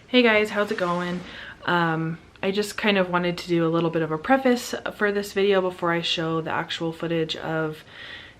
Hey guys, how's it going? I just kind of wanted to do a little bit of a preface for this video before I show the actual footage of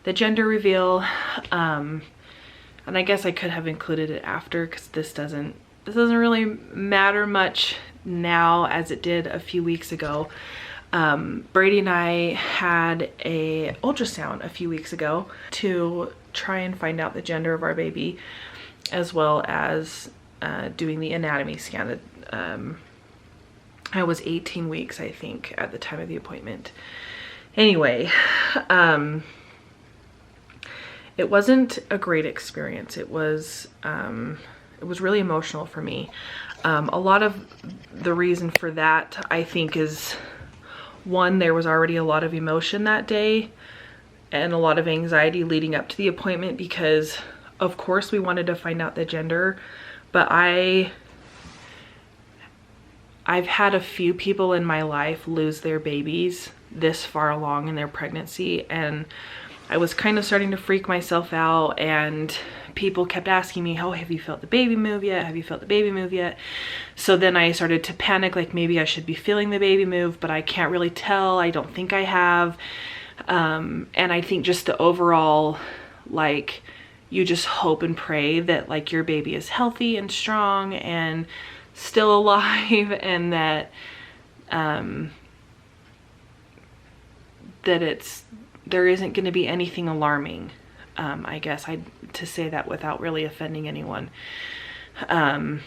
the gender reveal. And I guess I could have included it after because this doesn't really matter much now as it did a few weeks ago. Brady and I had a ultrasound a few weeks ago to try and find out the gender of our baby, as well as doing the anatomy scan. I was 18 weeks, I think, at the time of the appointment. Anyway, it wasn't a great experience. It was really emotional for me. A lot of the reason for that, I think, is one, there was already a lot of emotion that day and a lot of anxiety leading up to the appointment because, of course, we wanted to find out the gender, but I've had a few people in my life lose their babies this far along in their pregnancy, and I was kind of starting to freak myself out, and people kept asking me, oh, have you felt the baby move yet? Have you felt the baby move yet? So then I started to panic, like maybe I should be feeling the baby move, but I can't really tell. I don't think I have. And I think just the overall, like, you just hope and pray that like your baby is healthy and strong and still alive, and that there isn't going to be anything alarming. I guess to say that without really offending anyone. So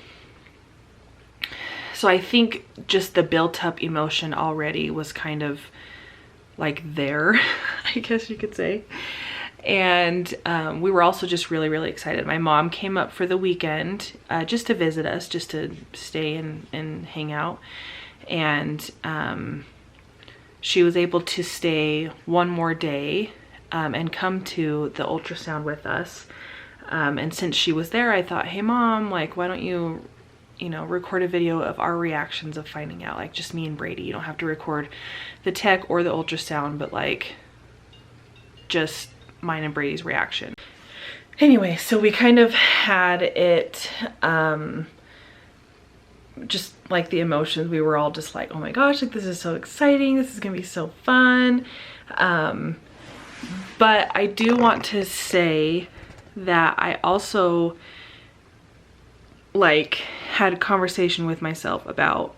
I think just the built up emotion already was kind of like there, I guess you could say. And we were also just really excited. My mom came up for the weekend just to visit us, just to stay and hang out. And she was able to stay one more day and come to the ultrasound with us. And since she was there, I thought, hey Mom, like, why don't you record a video of our reactions of finding out, like just me and Brady. You don't have to record the tech or the ultrasound, but like just mine and Brady's reaction. Anyway, so we kind of had it, just like the emotions, we were all just like, oh my gosh, like this is so exciting. This is gonna be so fun. But I do want to say that I also like had a conversation with myself about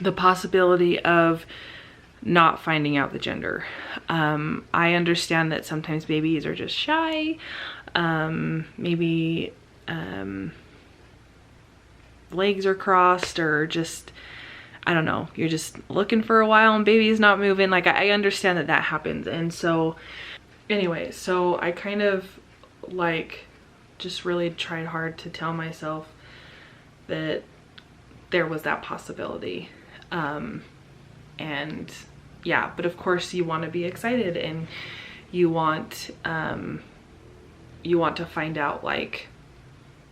the possibility of not finding out the gender. I understand that sometimes babies are just shy. Maybe legs are crossed, or just, I don't know, you're just looking for a while and baby's not moving. Like I understand that happens. And so anyway, so I kind of like just really tried hard to tell myself that there was that possibility. And yeah, but of course you want to be excited, and you want to find out like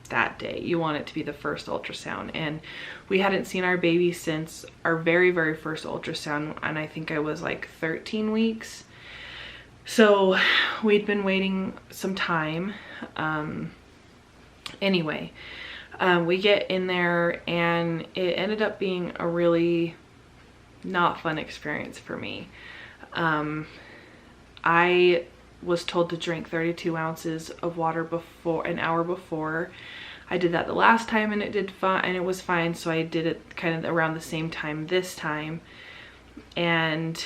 that day. You want it to be the first ultrasound. And we hadn't seen our baby since our very first ultrasound, and I think I was like 13 weeks. So we'd been waiting some time. Anyway, we get in there and it ended up being a really not fun experience for me. I was told to drink 32 ounces of water before, an hour before. I did that the last time and it did fine, and it was fine. So I did it kind of around the same time this time. And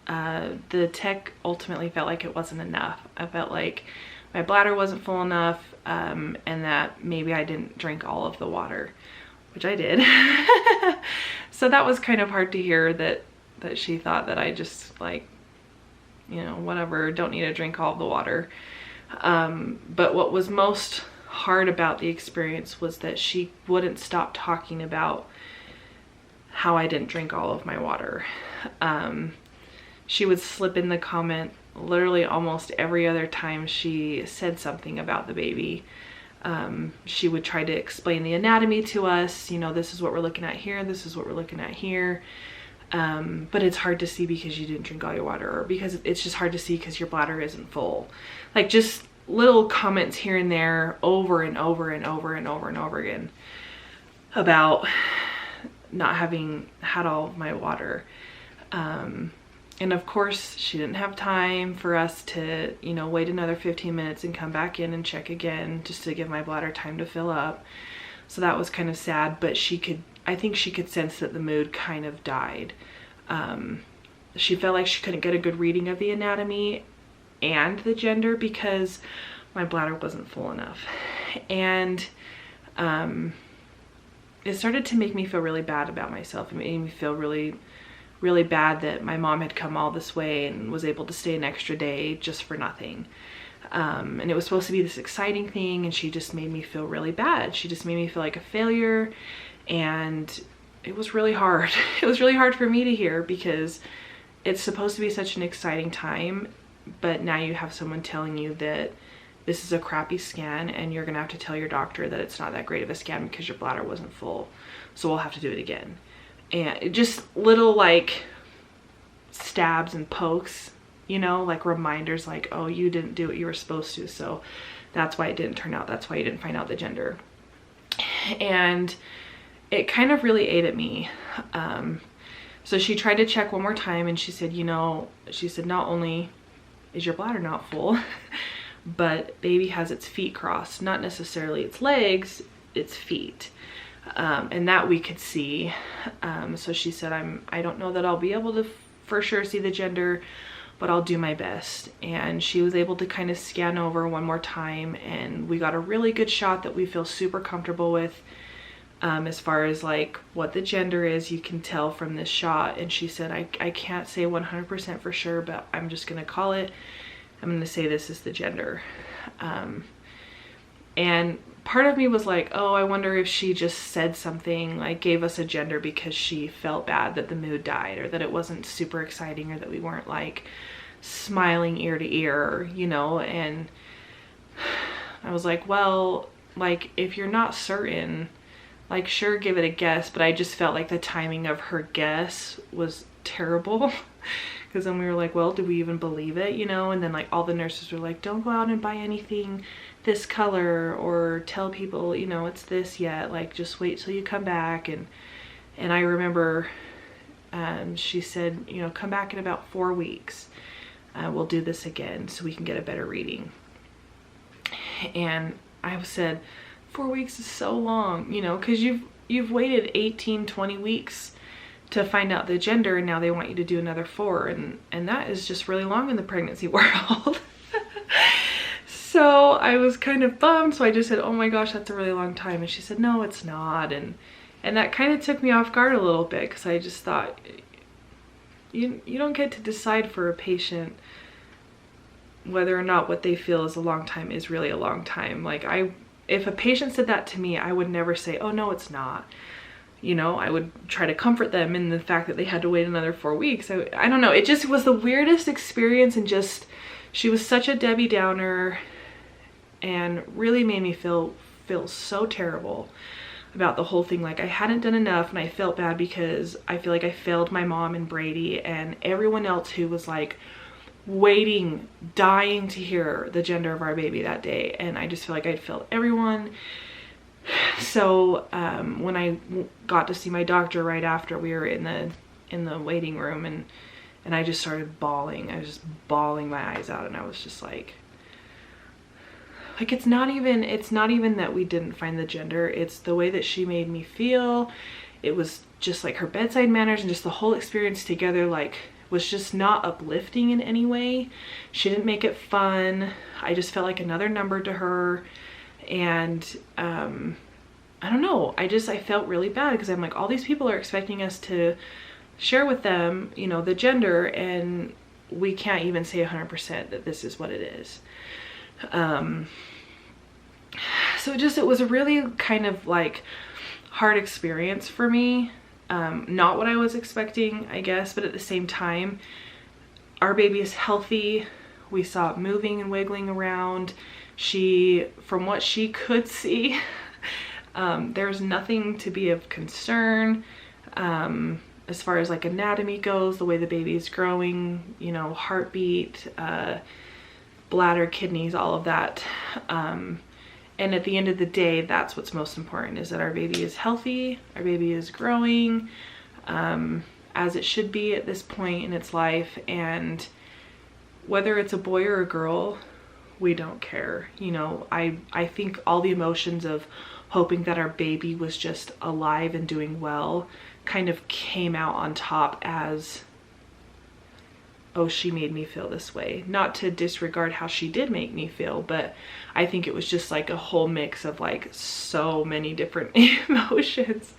the tech ultimately felt like it wasn't enough. I felt like my bladder wasn't full enough, and that maybe I didn't drink all of the water, which I did. So that was kind of hard to hear, that she thought that I just like, whatever, don't need to drink all of the water. But what was most hard about the experience was that she wouldn't stop talking about how I didn't drink all of my water. She would slip in the comment literally almost every other time she said something about the baby. She would try to explain the anatomy to us. This is what we're looking at here. This is what we're looking at here. But it's hard to see because you didn't drink all your water, or because it's just hard to see because your bladder isn't full. Like just little comments here and there over and over and over and over and over again. about not having had all of my water. And of course she didn't have time for us to, you know, wait another 15 minutes and come back in and check again just to give my bladder time to fill up. So that was kind of sad, but I think she could sense that the mood kind of died. She felt like she couldn't get a good reading of the anatomy and the gender because my bladder wasn't full enough. And it started to make me feel really bad about myself. It made me feel really bad that my mom had come all this way and was able to stay an extra day just for nothing. And it was supposed to be this exciting thing, and she just made me feel really bad. She just made me feel like a failure, and it was really hard. It was really hard for me to hear because it's supposed to be such an exciting time, but now you have someone telling you that this is a crappy scan and you're gonna have to tell your doctor that it's not that great of a scan because your bladder wasn't full, so we'll have to do it again. And it just little like stabs and pokes, you know, like reminders like, oh, you didn't do what you were supposed to, so that's why it didn't turn out, that's why you didn't find out the gender. And it kind of really ate at me. So she tried to check one more time and she said, you know, she said, not only is your bladder not full, but baby has its feet crossed, not necessarily its legs, its feet. And that we could see. So she said, I don't know that I'll be able to for sure see the gender, but I'll do my best. And she was able to kind of scan over one more time, and we got a really good shot that we feel super comfortable with. As far as like what the gender is, you can tell from this shot. And she said, I can't say 100% for sure, but I'm just gonna call it. I'm gonna say this is the gender. And part of me was like, oh, I wonder if she just said something, like gave us a gender because she felt bad that the mood died, or that it wasn't super exciting, or that we weren't like smiling ear to ear, you know. And I was like, well, like if you're not certain, like sure, give it a guess. But I just felt like the timing of her guess was terrible. Because then we were like, well, do we even believe it, you know? And then like all the nurses were like, don't go out and buy anything this color, or tell people, you know, it's this yet, like just wait till you come back. And I remember she said, you know, come back in about 4 weeks. We'll do this again so we can get a better reading. And I said, 4 weeks is so long, you know, because you've waited 18, 20 weeks to find out the gender, and now they want you to do another 4, and that is just really long in the pregnancy world. So I was kind of bummed, so I just said, oh my gosh, that's a really long time. And she said, no, it's not. And that kind of took me off guard a little bit, because I just thought, you don't get to decide for a patient whether or not what they feel is a long time is really a long time. Like if a patient said that to me, I would never say, oh no, it's not. You know, I would try to comfort them in the fact that they had to wait another 4 weeks. I don't know, it just was the weirdest experience, and just, she was such a Debbie Downer and really made me feel so terrible about the whole thing. Like I hadn't done enough, and I felt bad because I feel like I failed my mom and Brady and everyone else who was like waiting, dying to hear the gender of our baby that day. And I just feel like I'd failed everyone. So when I got to see my doctor right after, we were in the waiting room, and I just started bawling. I was just bawling my eyes out, and I was just like it's not even that we didn't find the gender, it's the way that she made me feel. It was just like her bedside manners, and just the whole experience together like was just not uplifting in any way. She didn't make it fun. I just felt like another number to her. And I don't know, I felt really bad, because I'm like, all these people are expecting us to share with them, you know, the gender, and we can't even say 100% that this is what it is. So it was a really kind of like hard experience for me. Not what I was expecting, I guess, but at the same time, our baby is healthy. We saw it moving and wiggling around. From what she could see, there's nothing to be of concern. As far as like anatomy goes, the way the baby is growing, you know, heartbeat, bladder, kidneys, all of that. And at the end of the day, that's what's most important, is that our baby is healthy, our baby is growing as it should be at this point in its life. And whether it's a boy or a girl, we don't care. You know, I think all the emotions of hoping that our baby was just alive and doing well kind of came out on top as, oh, she made me feel this way. Not to disregard how she did make me feel, but I think it was just like a whole mix of like so many different emotions.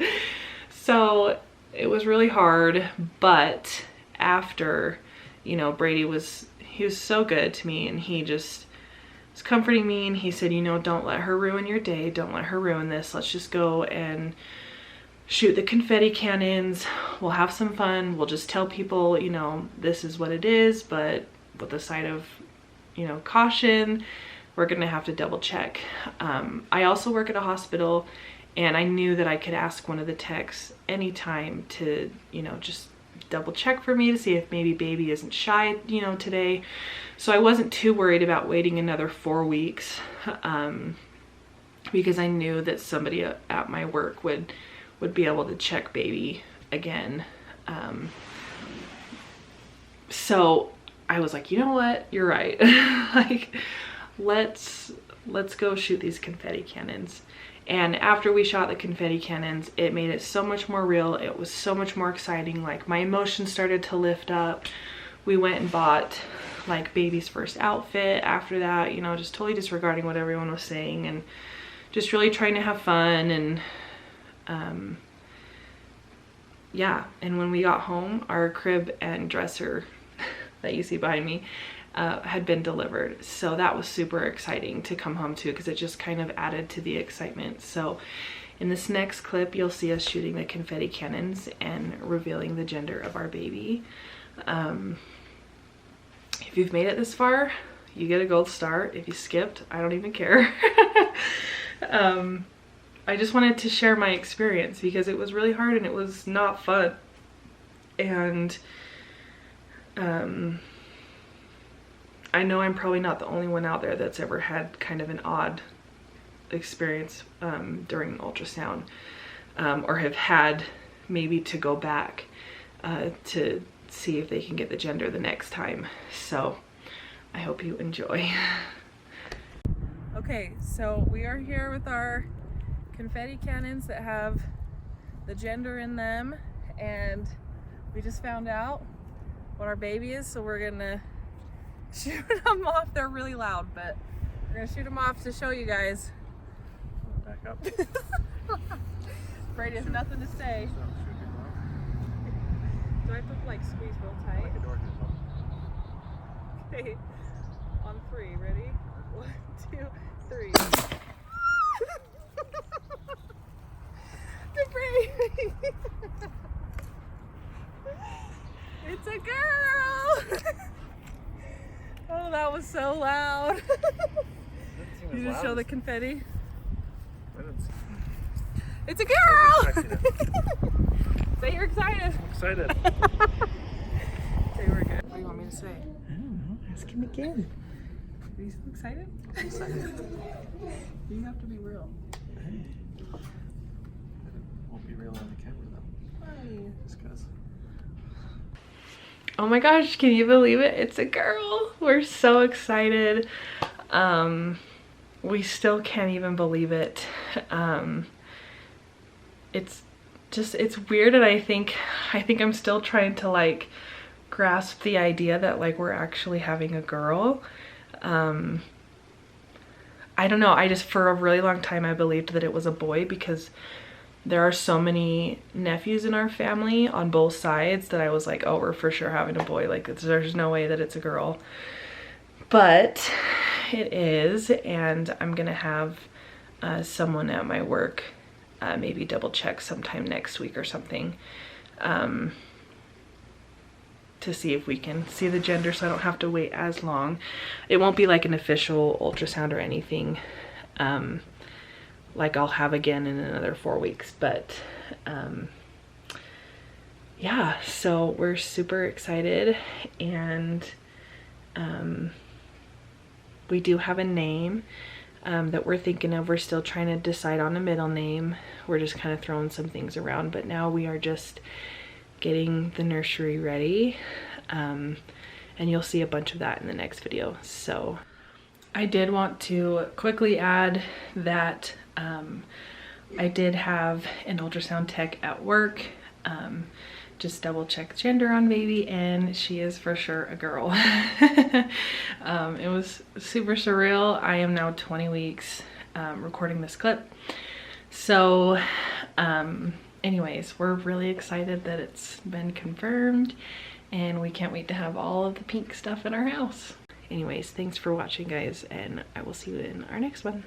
So it was really hard, but after, you know, Brady he was so good to me, and he just was comforting me, and he said, you know, don't let her ruin your day. Don't let her ruin this. Let's just go and shoot the confetti cannons. We'll have some fun. We'll just tell people, you know, this is what it is, but with a side of, you know, caution, we're gonna have to double check. I also work at a hospital, and I knew that I could ask one of the techs anytime to, you know, just double check for me to see if maybe baby isn't shy, you know, today. So I wasn't too worried about waiting another 4 weeks because I knew that somebody at my work would be able to check baby again. So I was like, you know what, you're right. Like, let's go shoot these confetti cannons. And after we shot the confetti cannons, it made it so much more real. It was so much more exciting. Like, my emotions started to lift up. We went and bought like baby's first outfit after that, you know, just totally disregarding what everyone was saying and just really trying to have fun. And yeah, and when we got home, our crib and dresser that you see behind me had been delivered. So that was super exciting to come home to, because it just kind of added to the excitement. So in this next clip, you'll see us shooting the confetti cannons and revealing the gender of our baby. If you've made it this far, you get a gold star. If you skipped, I don't even care. I just wanted to share my experience because it was really hard and it was not fun. And I know I'm probably not the only one out there that's ever had kind of an odd experience during ultrasound, or have had maybe to go back to see if they can get the gender the next time. So I hope you enjoy. Okay, so we are here with our confetti cannons that have the gender in them, and we just found out what our baby is, so we're gonna shoot them off. They're really loud, but we're gonna shoot them off to show you guys. Back up. Brady has nothing to say. Do I have to like squeeze real tight? Like a door Okay, on 3, ready? 1, 2, 3. The baby! It's a girl! Oh, that was so loud. You just show the confetti. It's a girl! Say you're excited. I'm excited. Okay, we're good. What do you want me to say? I don't know. Ask him again. Are you so excited? I'm excited. You have to be real. It won't be real on the camera though. Why? Just because. Oh my gosh, can you believe it? It's a girl. We're so excited. We still can't even believe it. It's weird, and I think I'm still trying to like grasp the idea that like we're actually having a girl. I don't know, I just for a really long time I believed that it was a boy, because there are so many nephews in our family on both sides that I was like, oh, we're for sure having a boy. Like, there's no way that it's a girl. But it is, and I'm gonna have someone at my work maybe double check sometime next week or something to see if we can see the gender, so I don't have to wait as long. It won't be like an official ultrasound or anything like I'll have again in another 4 weeks, but yeah, so we're super excited, and we do have a name. that we're thinking of. We're still trying to decide on a middle name. We're just kind of throwing some things around, but now we are just getting the nursery ready. And you'll see a bunch of that in the next video. So I did want to quickly add that I did have an ultrasound tech at work just double check gender on baby, and she is for sure a girl. It was super surreal. I am now 20 weeks recording this clip. So anyways, we're really excited that it's been confirmed, and we can't wait to have all of the pink stuff in our house. Anyways, thanks for watching, guys, and I will see you in our next one.